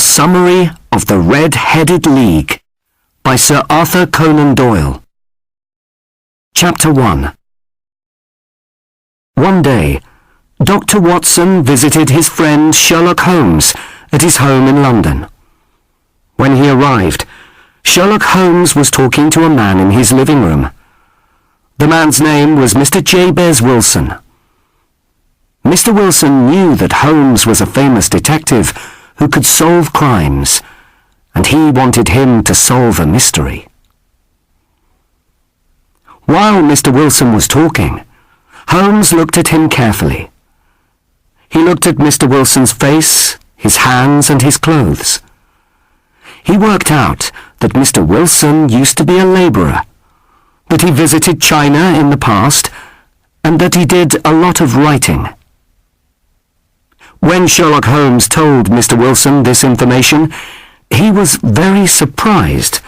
Summary of the Red-Headed League by Sir Arthur Conan Doyle. Chapter 1. One day, Dr. Watson visited his friend Sherlock Holmes at his home in London. When he arrived, Sherlock Holmes was talking to a man in his living room. The man's name was Mr. Jabez Wilson. Mr. Wilson knew that Holmes was a famous detective who could solve crimes, and he wanted him to solve a mystery. While Mr. Wilson was talking, Holmes looked at him carefully. He looked at Mr. Wilson's face, his hands, and his clothes. He worked out that Mr. Wilson used to be a labourer, that he visited China in the past, and that he did a lot of writing. When Sherlock Holmes told Mr. Wilson this information, he was very surprised,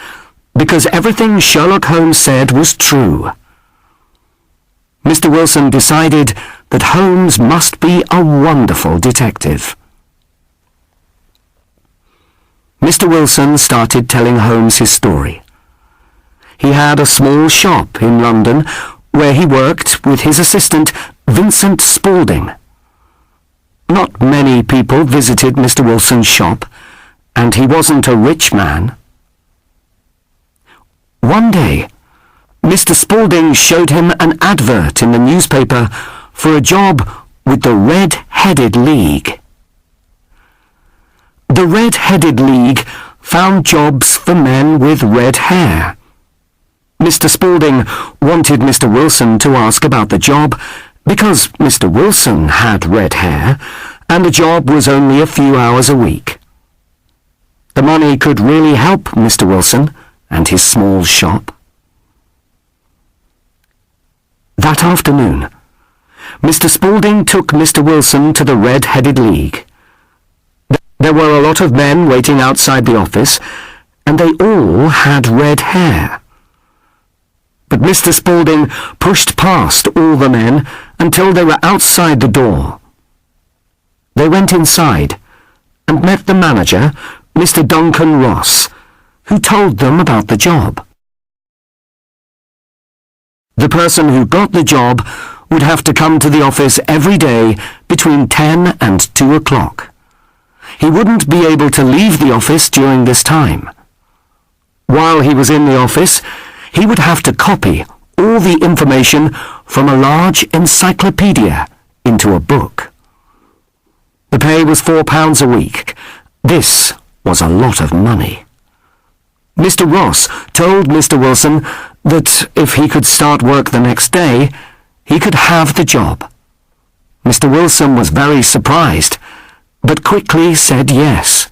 because everything Sherlock Holmes said was true. Mr. Wilson decided that Holmes must be a wonderful detective. Mr. Wilson started telling Holmes his story. He had a small shop in London where he worked with his assistant, Vincent Spaulding. Not many people visited Mr. Wilson's shop, and he wasn't a rich man. One day, Mr. Spaulding showed him an advert in the newspaper for a job with the Red-Headed League. The Red-Headed League found jobs for men with red hair. Mr. Spaulding wanted Mr. Wilson to ask about the job because Mr. Wilson had red hair and the job was only a few hours a week. The money could really help Mr. Wilson and his small shop. That afternoon, Mr. Spaulding took Mr. Wilson to the Red-Headed League. There were a lot of men waiting outside the office, and they all had red hair. But Mr. Spaulding pushed past all the men until they were outside the door. They went inside and met the manager, Mr. Duncan Ross, who told them about the job. The person who got the job would have to come to the office every day between 10 and 2 o'clock. He wouldn't be able to leave the office during this time. While he was in the office, he would have to copy all the information from a large encyclopedia into a book. The pay was £4 a week. This was a lot of money. Mr. Ross told Mr. Wilson that if he could start work the next day, he could have the job. Mr. Wilson was very surprised, but quickly said yes.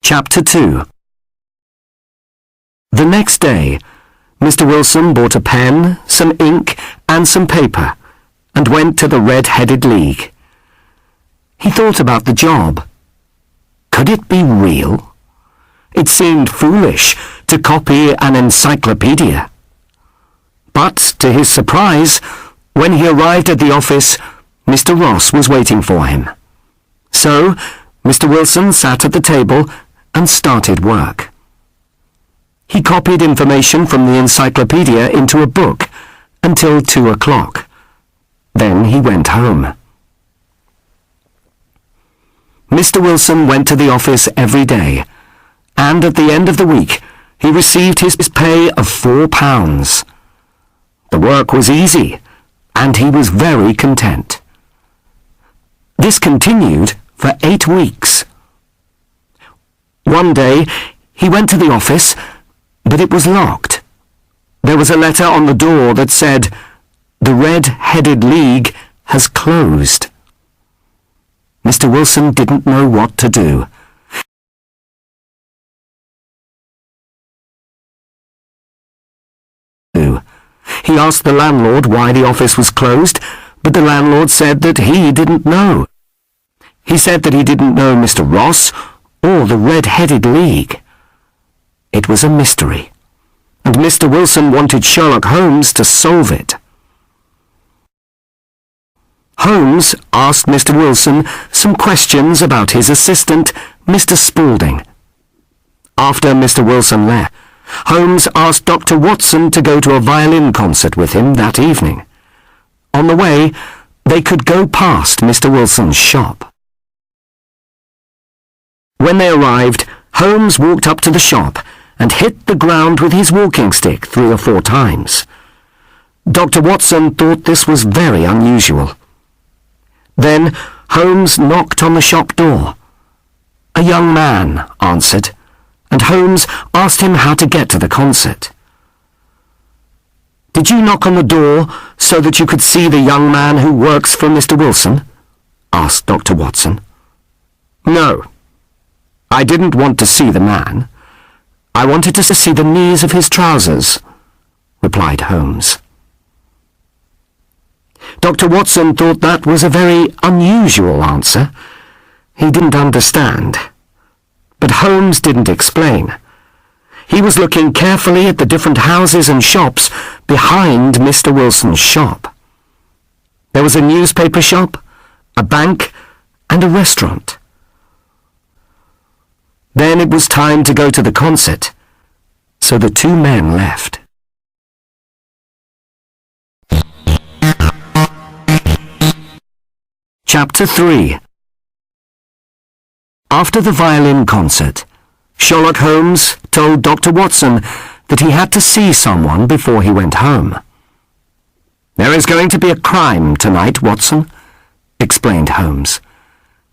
Chapter 2. The next day, Mr. Wilson bought a pen, some ink, and some paper, and went to the Red-Headed League. He thought about the job. Could it be real? It seemed foolish to copy an encyclopedia. But, to his surprise, when he arrived at the office, Mr. Ross was waiting for him. So, Mr. Wilson sat at the table and started work. He copied information from the encyclopedia into a book until 2 o'clock. Then he went home. Mr. Wilson went to the office every day, and at the end of the week he received his pay of £4. The work was easy, and he was very content. This continued for 8 weeks. One day he went to the office, but it was locked. There was a letter on the door that said, "The Red-Headed League has closed." Mr. Wilson didn't know what to do. He asked the landlord why the office was closed, but the landlord said that he didn't know. He said that he didn't know Mr. Ross or the Red-Headed League? It was a mystery, and Mr. Wilson wanted Sherlock Holmes to solve it. Holmes asked Mr. Wilson some questions about his assistant, Mr. Spaulding. After Mr. Wilson left, Holmes asked Dr. Watson to go to a violin concert with him that evening. On the way, they could go past Mr. Wilson's shop. When they arrived, Holmes walked up to the shop and hit the ground with his walking stick 3 or 4 times. Dr. Watson thought this was very unusual. Then Holmes knocked on the shop door. A young man answered, and Holmes asked him how to get to the concert. "Did you knock on the door so that you could see the young man who works for Mr. Wilson?" asked Dr. Watson. "No. I didn't want to see the man. I wanted to see the knees of his trousers," replied Holmes. Dr. Watson thought that was a very unusual answer. He didn't understand. But Holmes didn't explain. He was looking carefully at the different houses and shops behind Mr. Wilson's shop. There was a newspaper shop, a bank, and a restaurant. Then it was time to go to the concert, so the 2 men left. Chapter 3. After the violin concert, Sherlock Holmes told Dr. Watson that he had to see someone before he went home. "There is going to be a crime tonight, Watson," explained Holmes,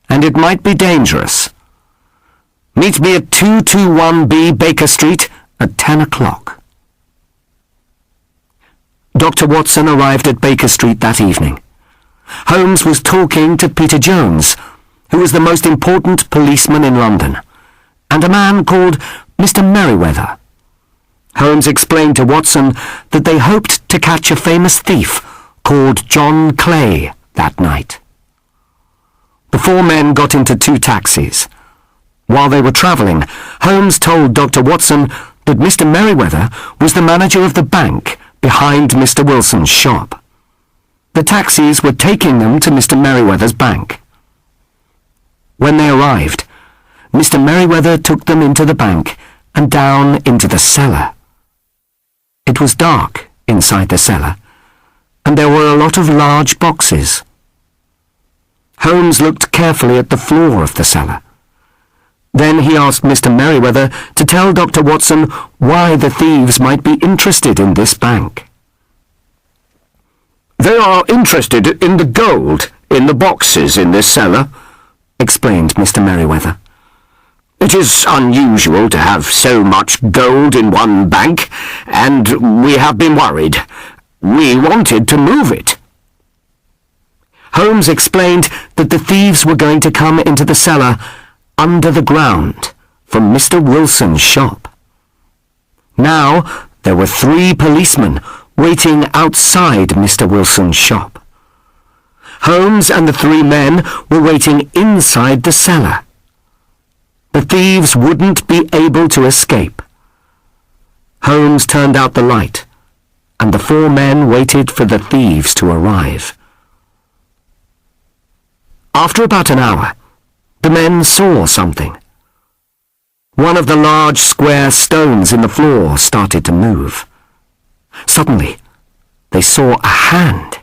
"and it might be dangerous. Meet me at 221B Baker Street at 10 o'clock. Dr. Watson arrived at Baker Street that evening. Holmes was talking to Peter Jones, who was the most important policeman in London, and a man called Mr. Merryweather. Holmes explained to Watson that they hoped to catch a famous thief called John Clay that night. The 4 men got into 2 taxis. While they were travelling, Holmes told Dr. Watson that Mr. Merryweather was the manager of the bank behind Mr. Wilson's shop. The taxis were taking them to Mr. Merryweather's bank. When they arrived, Mr. Merryweather took them into the bank and down into the cellar. It was dark inside the cellar, and there were a lot of large boxes. Holmes looked carefully at the floor of the cellar. Then he asked Mr. Merryweather to tell Dr. Watson why the thieves might be interested in this bank. "They are interested in the gold in the boxes in this cellar," explained Mr. Merryweather. "It is unusual to have so much gold in one bank, and we have been worried. We wanted to move it." Holmes explained that the thieves were going to come into the cellar under the ground from Mr. Wilson's shop. Now there were 3 policemen waiting outside Mr. Wilson's shop. Holmes and the 3 men were waiting inside the cellar. The thieves wouldn't be able to escape. Holmes turned out the light, and the 4 men waited for the thieves to arrive. After about an hour, the men saw something. One of the large square stones in the floor started to move. Suddenly, they saw a hand.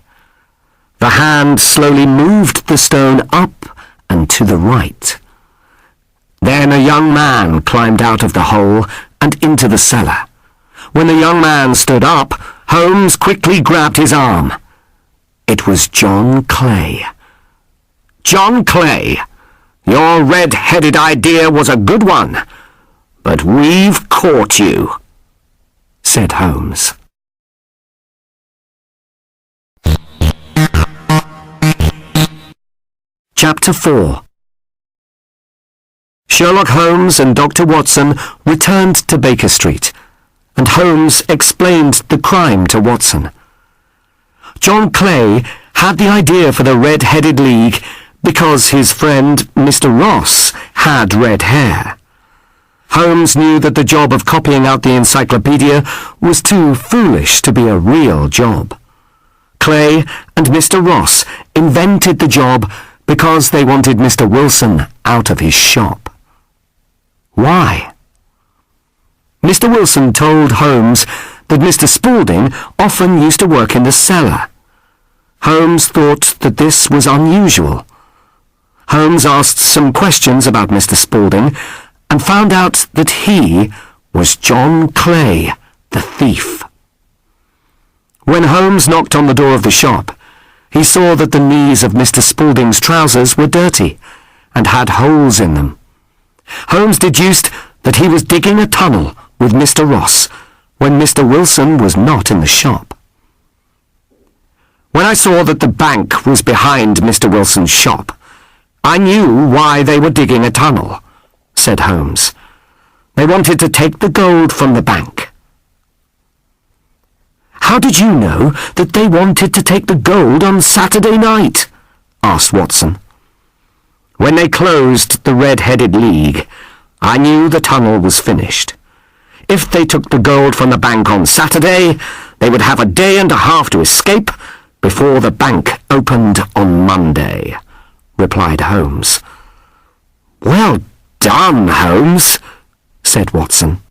The hand slowly moved the stone up and to the right. Then a young man climbed out of the hole and into the cellar. When the young man stood up, Holmes quickly grabbed his arm. It was John Clay. "John Clay, your red-headed idea was a good one, but we've caught you," said Holmes. Chapter 4. Sherlock Holmes and Dr. Watson returned to Baker Street, and Holmes explained the crime to Watson. John Clay had the idea for the Red-Headed League because his friend Mr. Ross had red hair. Holmes knew that the job of copying out the encyclopedia was too foolish to be a real job. Clay and Mr. Ross invented the job because they wanted Mr. Wilson out of his shop. Why? Mr. Wilson told Holmes that Mr. Spaulding often used to work in the cellar. Holmes thought that this was unusual. Holmes asked some questions about Mr. Spaulding and found out that he was John Clay, the thief. When Holmes knocked on the door of the shop, he saw that the knees of Mr. Spaulding's trousers were dirty and had holes in them. Holmes deduced that he was digging a tunnel with Mr. Ross when Mr. Wilson was not in the shop. When I saw that the bank was behind Mr. Wilson's shop, I knew why they were digging a tunnel, said Holmes. They wanted to take the gold from the bank. How did you know that they wanted to take the gold on Saturday night? Asked Watson. When they closed the Red-Headed League, I knew the tunnel was finished. If they took the gold from the bank on Saturday, they would have a day and a half to escape before the bank opened on Monday, replied Holmes. Well done, Holmes, said Watson.